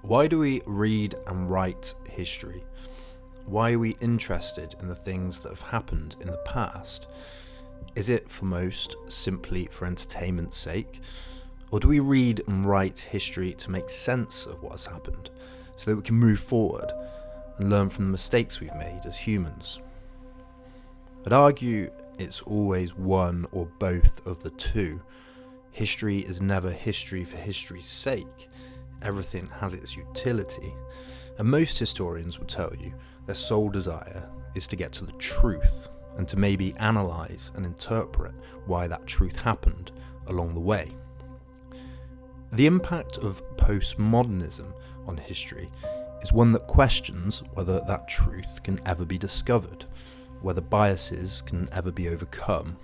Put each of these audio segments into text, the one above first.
Why do we read and write history? Why are we interested in the things that have happened in the past? Is it for most simply for entertainment's sake? Or do we read and write history to make sense of what has happened, so that we can move forward and learn from the mistakes we've made as humans? I'd argue it's always one or both of the two. History is never history for history's sake. Everything has its utility. And most historians will tell you their sole desire is to get to the truth and to maybe analyse and interpret why that truth happened along the way. The impact of postmodernism on history is one that questions whether that truth can ever be discovered, whether biases can ever be overcome.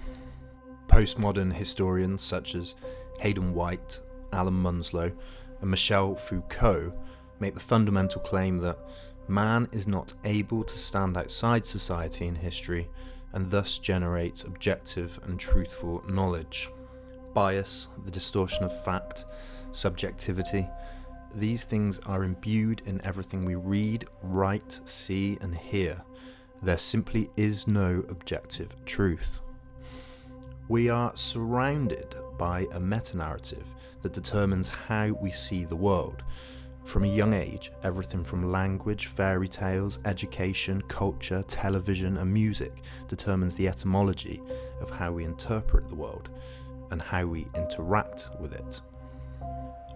Postmodern historians such as Hayden White, Alan Munslow, and Michel Foucault make the fundamental claim that man is not able to stand outside society and history and thus generate objective and truthful knowledge. Bias, the distortion of fact, subjectivity, these things are imbued in everything we read, write, see and hear. There simply is no objective truth. We are surrounded by a meta-narrative that determines how we see the world. From a young age, everything from language, fairy tales, education, culture, television and music determines the etymology of how we interpret the world and how we interact with it.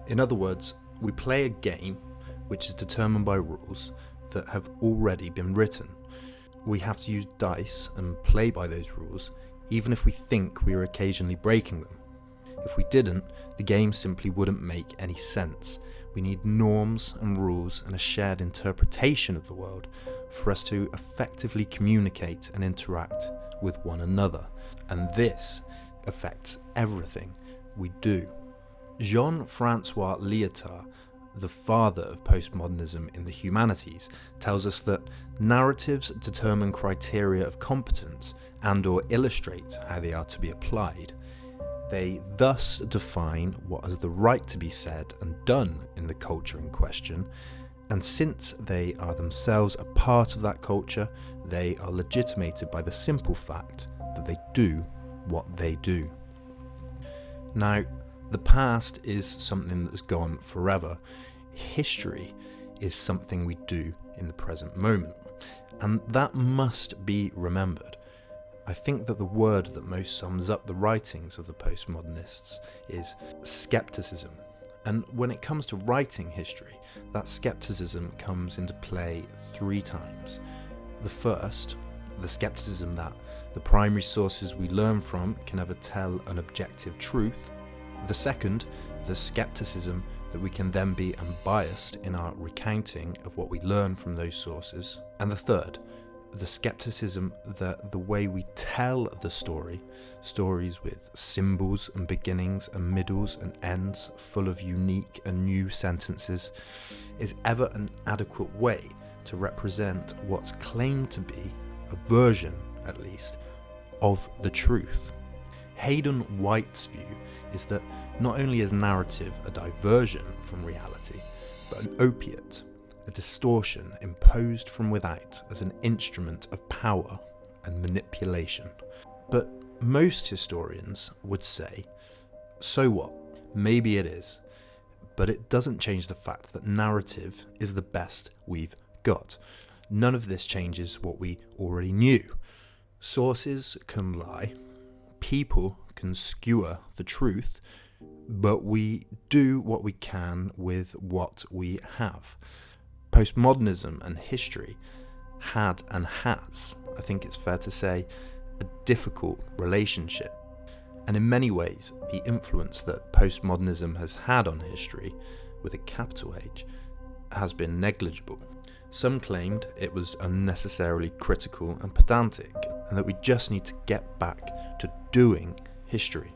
In other words, we play a game which is determined by rules that have already been written. We have to use dice and play by those rules, even if we think we are occasionally breaking them. If we didn't, the game simply wouldn't make any sense. We need norms and rules and a shared interpretation of the world for us to effectively communicate and interact with one another. And this affects everything we do. Jean-Francois Lyotard, the father of postmodernism in the humanities, tells us that narratives determine criteria of competence and/or illustrate how they are to be applied. They thus define what has the right to be said and done in the culture in question, and since they are themselves a part of that culture, they are legitimated by the simple fact that they do what they do. Now, the past is something that's gone forever. History is something we do in the present moment, and that must be remembered. I think that the word that most sums up the writings of the postmodernists is skepticism. And when it comes to writing history, that skepticism comes into play 3 times. The first, the skepticism that the primary sources we learn from can never tell an objective truth. The second, the skepticism that we can then be unbiased in our recounting of what we learn from those sources. And the third, the skepticism that the way we tell the stories with symbols and beginnings and middles and ends full of unique and new sentences, is ever an adequate way to represent what's claimed to be a version, at least, of the truth. Hayden White's view is that not only is narrative a diversion from reality, but an opiate, a distortion imposed from without as an instrument of power and manipulation. But most historians would say, so what? Maybe it is, but it doesn't change the fact that narrative is the best we've got. None of this changes what we already knew. Sources can lie, people can skewer the truth, but we do what we can with what we have. Postmodernism and history had and has, I think it's fair to say, a difficult relationship. And in many ways, the influence that postmodernism has had on history, with a capital H, has been negligible. Some claimed it was unnecessarily critical and pedantic, and that we just need to get back to doing history.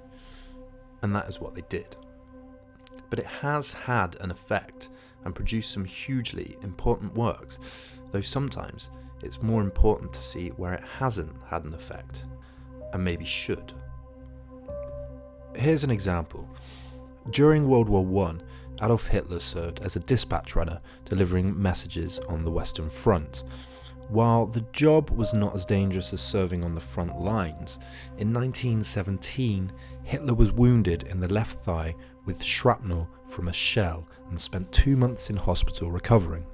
And that is what they did. But it has had an effect and produced some hugely important works, though sometimes it's more important to see where it hasn't had an effect, and maybe should. Here's an example. During World War I, Adolf Hitler served as a dispatch runner, delivering messages on the Western Front. While the job was not as dangerous as serving on the front lines, in 1917 Hitler was wounded in the left thigh with shrapnel from a shell and spent 2 months in hospital recovering.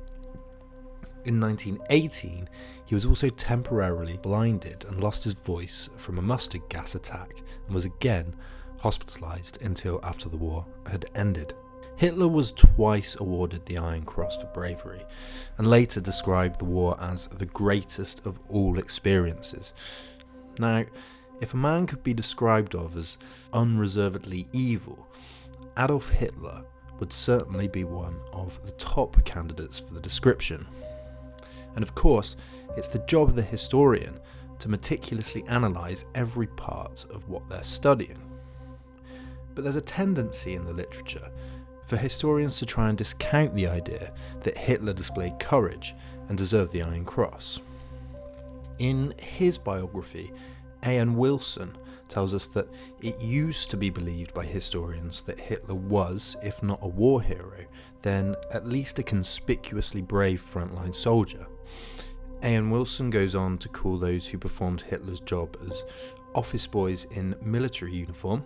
In 1918, he was also temporarily blinded and lost his voice from a mustard gas attack and was again hospitalised until after the war had ended. Hitler was twice awarded the Iron Cross for bravery and later described the war as the greatest of all experiences. Now, if a man could be described of as unreservedly evil, Adolf Hitler would certainly be one of the top candidates for the description. And of course, it's the job of the historian to meticulously analyse every part of what they're studying. But there's a tendency in the literature for historians to try and discount the idea that Hitler displayed courage and deserved the Iron Cross. In his biography, A.N. Wilson tells us that it used to be believed by historians that Hitler was, if not a war hero, then at least a conspicuously brave frontline soldier. A.N. Wilson goes on to call those who performed Hitler's job as office boys in military uniform.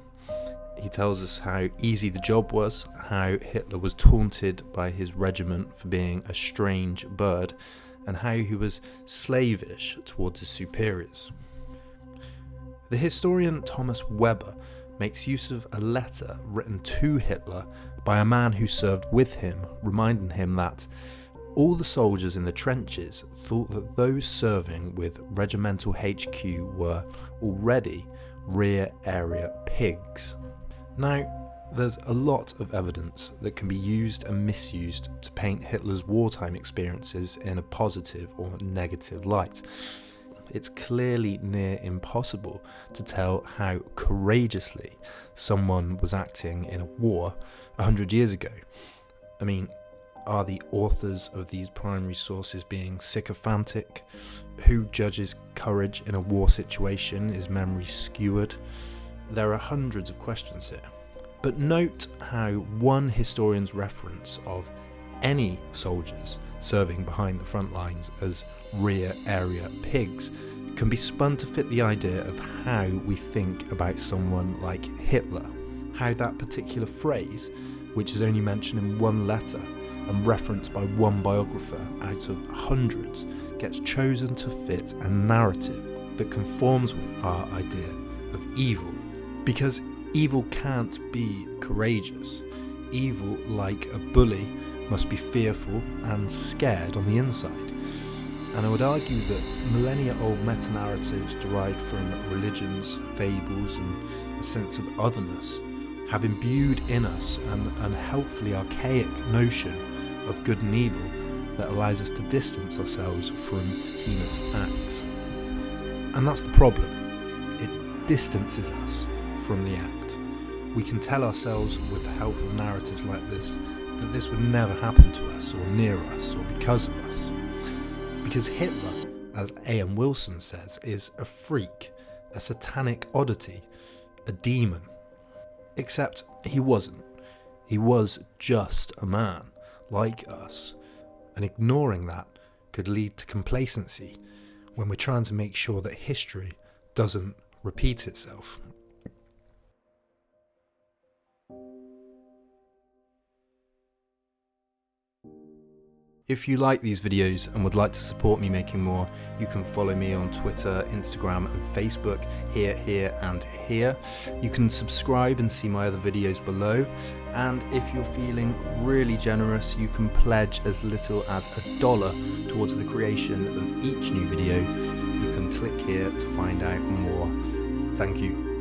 He tells us how easy the job was, how Hitler was taunted by his regiment for being a strange bird, and how he was slavish towards his superiors. The historian Thomas Weber makes use of a letter written to Hitler by a man who served with him, reminding him that all the soldiers in the trenches thought that those serving with regimental HQ were already rear area pigs. Now, there's a lot of evidence that can be used and misused to paint Hitler's wartime experiences in a positive or negative light. It's clearly near impossible to tell how courageously someone was acting in a war 100 years ago. I mean, are the authors of these primary sources being sycophantic? Who judges courage in a war situation? Is memory skewered? There are hundreds of questions here. But note how one historian's reference of any soldiers serving behind the front lines as rear area pigs can be spun to fit the idea of how we think about someone like Hitler. How that particular phrase, which is only mentioned in one letter and referenced by one biographer out of hundreds, gets chosen to fit a narrative that conforms with our idea of evil. Because evil can't be courageous. Evil, like a bully, must be fearful and scared on the inside. And I would argue that millennia-old meta-narratives derived from religions, fables, and a sense of otherness have imbued in us an unhelpfully archaic notion of good and evil that allows us to distance ourselves from heinous acts. And that's the problem. It distances us from the act. We can tell ourselves, with the help of narratives like this, that this would never happen to us, or near us, or because of us. Because Hitler, as A.M. Wilson says, is a freak, a satanic oddity, a demon. Except he wasn't. He was just a man, like us. And ignoring that could lead to complacency when we're trying to make sure that history doesn't repeat itself. If you like these videos and would like to support me making more, you can follow me on Twitter, Instagram and Facebook, here and here. You can subscribe and see my other videos below. And if you're feeling really generous, you can pledge as little as $1 towards the creation of each new video. You can click here to find out more. Thank you.